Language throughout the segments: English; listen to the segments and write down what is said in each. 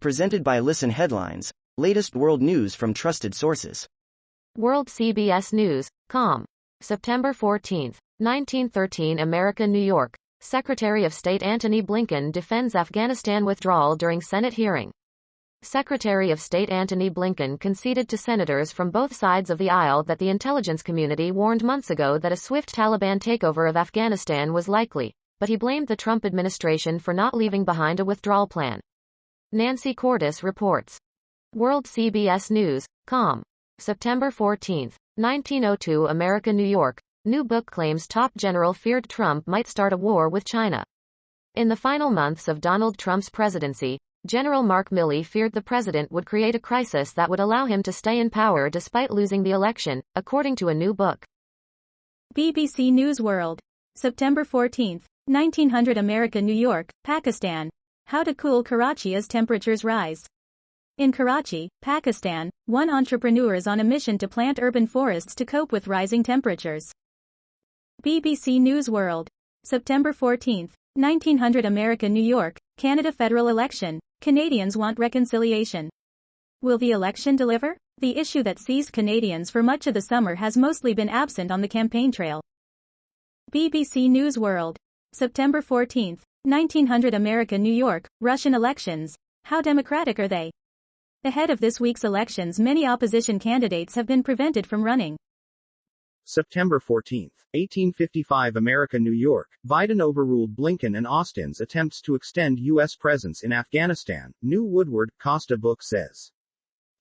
Presented by Listen Headlines, latest world news from trusted sources. World CBS News, com. September 14, 1913 America, New York. Secretary of State Antony Blinken defends Afghanistan withdrawal during Senate hearing. Secretary of State Antony Blinken conceded to senators from both sides of the aisle that the intelligence community warned months ago that a swift Taliban takeover of Afghanistan was likely, but he blamed the Trump administration for not leaving behind a withdrawal plan. Nancy Cordes reports. World CBS News, com. September 14, 1902 America, New York. New book claims top general feared Trump might start a war with China. In the final months of Donald Trump's presidency, General Mark Milley feared the president would create a crisis that would allow him to stay in power despite losing the election, according to a new book. BBC News World. September 14, 1900 America, New York, Pakistan. How to cool Karachi as temperatures rise. In Karachi, Pakistan, one entrepreneur is on a mission to plant urban forests to cope with rising temperatures. BBC News World. September 14, 1900 America, New York, Canada federal election. Canadians want reconciliation. Will the election deliver? The issue that seized Canadians for much of the summer has mostly been absent on the campaign trail. BBC News World. September 14, 1900 America, New York, Russian elections. How democratic are they? Ahead of this week's elections, many opposition candidates have been prevented from running. September 14, 1855 America, New York. Biden overruled Blinken and Austin's attempts to extend U.S. presence in Afghanistan, new Woodward, Costa book says.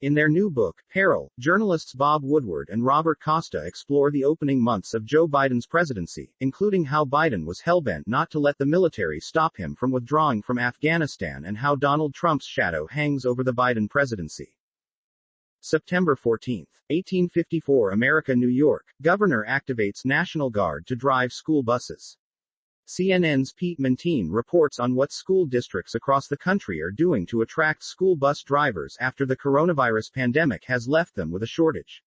In their new book, Peril, journalists Bob Woodward and Robert Costa explore the opening months of Joe Biden's presidency, including how Biden was hellbent not to let the military stop him from withdrawing from Afghanistan and how Donald Trump's shadow hangs over the Biden presidency. September 14, 1854 America, New York. Governor activates National Guard to drive school buses. CNN's Pete Mentine reports on what school districts across the country are doing to attract school bus drivers after the coronavirus pandemic has left them with a shortage.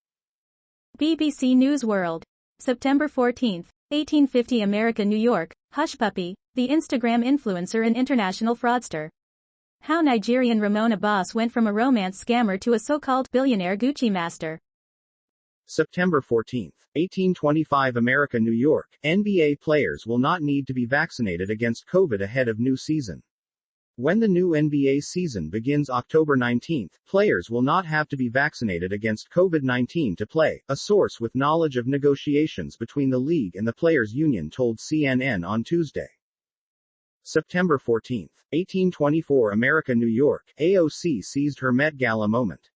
BBC News World. September 14, 1850 America, New York. Hush Puppy, the Instagram influencer and international fraudster. How Nigerian Ramon Abbas went from a romance scammer to a so-called billionaire Gucci master. September 14, 1825 America, New York. NBA players will not need to be vaccinated against COVID ahead of new season. When the new NBA season begins October 19, players will not have to be vaccinated against COVID-19 to play, a source with knowledge of negotiations between the league and the players' union told CNN on Tuesday. September 14, 1824 America, New York. AOC seized her Met Gala moment.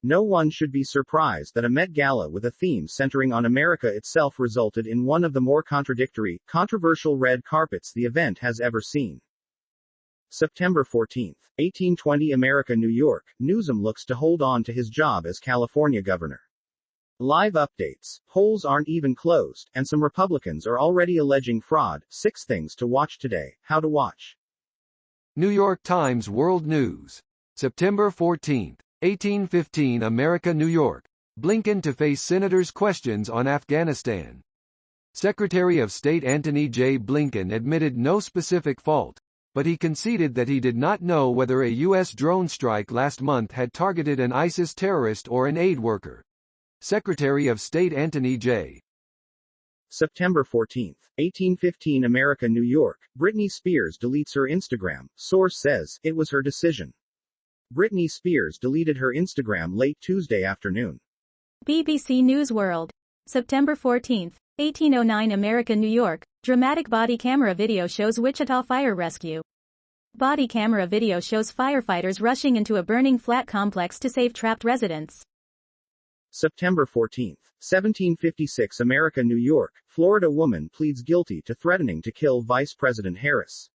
No one should be surprised that a Met Gala with a theme centering on America itself resulted in one of the more contradictory, controversial red carpets the event has ever seen. September 14, 1820 America, New York. Newsom looks to hold on to his job as California governor. Live updates. Polls aren't even closed, and some Republicans are already alleging fraud. 6 things to watch today. How to watch. New York Times World News. September 14, 1815 America, New York. Blinken to face senators' questions on Afghanistan. Secretary of State Antony J. Blinken admitted no specific fault, but he conceded that he did not know whether a U.S. drone strike last month had targeted an ISIS terrorist or an aid worker. Secretary of State Antony J. September 14, 1815 America, New York. Britney Spears deletes her Instagram. Source says, it was her decision. Britney Spears deleted her Instagram late Tuesday afternoon. BBC News World. September 14, 1809 America, New York. Dramatic body camera video shows Wichita fire rescue. Body camera video shows firefighters rushing into a burning flat complex to save trapped residents. September 14, 1756 America, New York. Florida woman pleads guilty to threatening to kill Vice President Harris.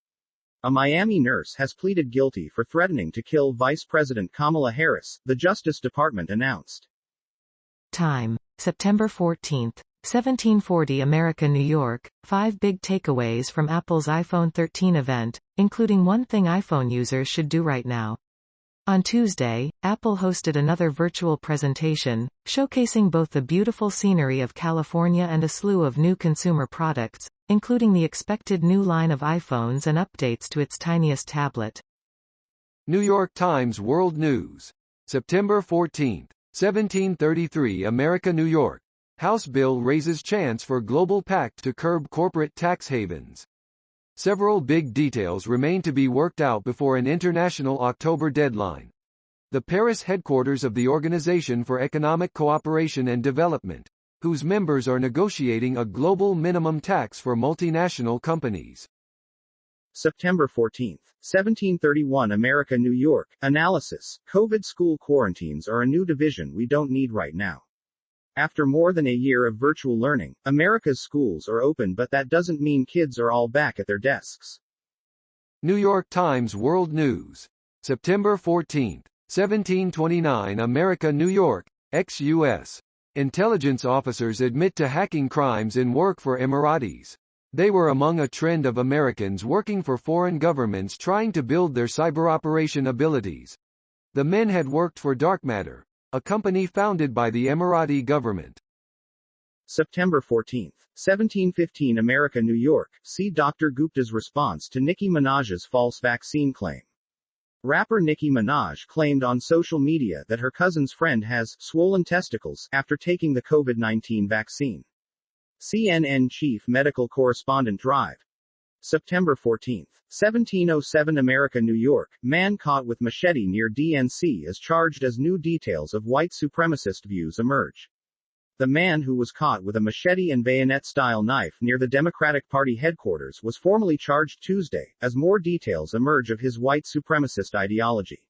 A Miami nurse has pleaded guilty for threatening to kill Vice President Kamala Harris, the Justice Department announced. Time, September 14, 1740 America, New York. 5 big takeaways from Apple's iPhone 13 event, including one thing iPhone users should do right now. On Tuesday, Apple hosted another virtual presentation, showcasing both the beautiful scenery of California and a slew of new consumer products, including the expected new line of iPhones and updates to its tiniest tablet. New York Times World News. September 14, 1733 America, New York. House bill raises chance for global pact to curb corporate tax havens. Several big details remain to be worked out before an international October deadline. The Paris headquarters of the Organization for Economic Cooperation and Development, whose members are negotiating a global minimum tax for multinational companies. September 14, 1731 America, New York. Analysis. COVID school quarantines are a new division we don't need right now. After more than a year of virtual learning, America's schools are open, but that doesn't mean kids are all back at their desks. New York Times World News. September 14, 1729 America, New York, ex-US. Intelligence officers admit to hacking crimes in work for Emiratis. They were among a trend of Americans working for foreign governments trying to build their cyberoperation abilities. The men had worked for Dark Matter, a company founded by the Emirati government. September 14, 1715 America, New York. See Dr. Gupta's response to Nicki Minaj's false vaccine claim. Rapper Nicki Minaj claimed on social media that her cousin's friend has swollen testicles after taking the COVID-19 vaccine. CNN chief medical correspondent Drive. September 14, 1707 America, New York. Man caught with machete near DNC is charged as new details of white supremacist views emerge. The man who was caught with a machete and bayonet-style knife near the Democratic Party headquarters was formally charged Tuesday, as more details emerge of his white supremacist ideology.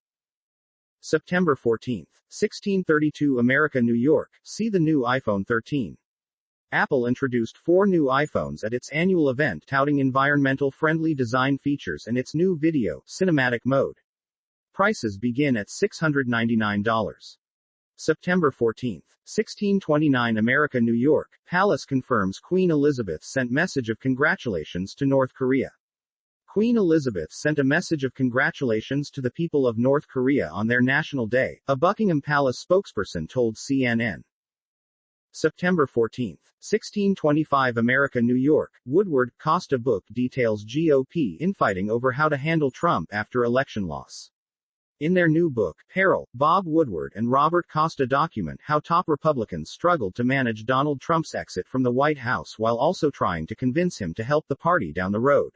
September 14, 1632 America, New York. See the new iPhone 13. Apple introduced 4 new iPhones at its annual event touting environmental-friendly design features and its new video, cinematic mode. Prices begin at $699. September 14, 1629 America, New York. Palace confirms Queen Elizabeth sent message of congratulations to North Korea. Queen Elizabeth sent a message of congratulations to the people of North Korea on their National Day, a Buckingham Palace spokesperson told CNN. September 14, 1625 America, New York. Woodward, Costa book details GOP infighting over how to handle Trump after election loss. In their new book, Peril, Bob Woodward and Robert Costa document how top Republicans struggled to manage Donald Trump's exit from the White House while also trying to convince him to help the party down the road.